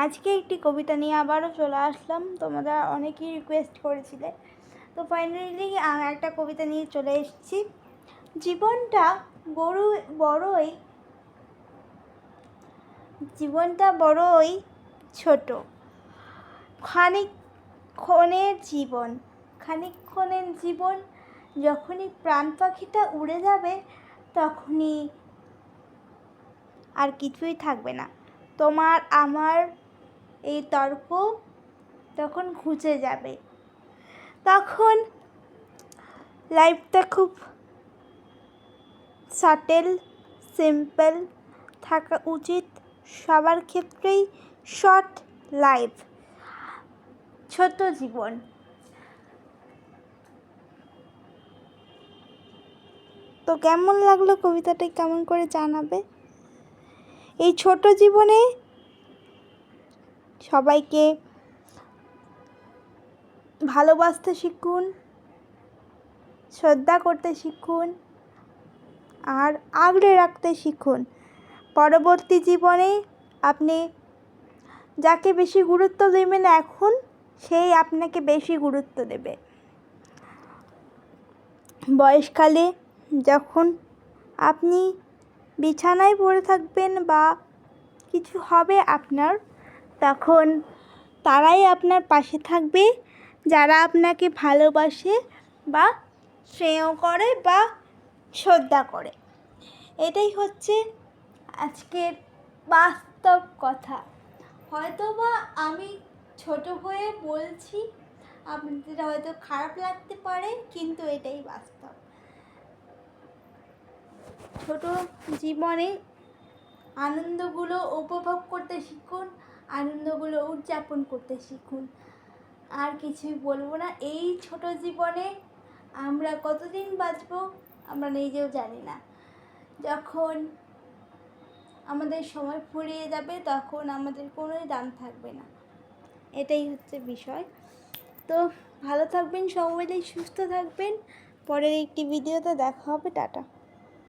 আজকে একটি কবিতা নিয়ে আবারও চলে আসলাম। তোমরা অনেকেই রিকোয়েস্ট করেছিলে, তো ফাইনালি একটা কবিতা নিয়ে চলে এসেছি। জীবনটা বড়ই ছোট, খানিকক্ষণের জীবন। যখনই প্রাণ পাখিটা উড়ে যাবে, তখনই আর কিছুই থাকবে না। তোমার আমার এই তর্ক তখন ঘুচে যাবে। তখন লাইফটা খুব সাটেল, সিম্পল থাকা উচিত সবার ক্ষেত্রেই। শর্ট লাইফ, ছোট জীবন। তো কেমন লাগলো কবিতাটা কেমন করে জানাবে। এই ছোট জীবনে সবাইকে ভালোবাসতে শিখুন, শ্রদ্ধা করতে শিখুন, আর আগলে রাখতে শিখুন। পরবর্তী জীবনে আপনি যাকে বেশি গুরুত্ব দেবেন এখন, সেই আপনাকে বেশি গুরুত্ব দেবে। বয়সকালে যখন আপনি বিছানায় পড়ে থাকবেন বা কিছু হবে আপনার, তখন তারাই আপনার পাশে থাকবে যারা আপনাকে ভালোবাসে বা স্নেহ করে বা শ্রদ্ধা করে। এটাই হচ্ছে আজকের বাস্তব কথা। হয়তো বা আমি ছোট হয়ে বলছি, আপনাদের হয়তো খারাপ লাগতে পারে, কিন্তু এটাই বাস্তব। ছোট জীবনে আনন্দগুলো উপভোগ করতে শিখুন, আনন্দগুলো উদযাপন করতে শিখুন। আর কিছুই বলবো না। এই ছোট জীবনে আমরা কতদিন বাঁচবো আমরা নিজেও জানি না। যখন আমাদের সময় ফুরিয়ে যাবে, তখন আমাদের কোনোই দাম থাকবে না। এটাই হচ্ছে বিষয়। তো ভালো থাকবেন, সবাই সুস্থ থাকবেন। পরের একটি ভিডিওতে দেখা হবে। টাটা।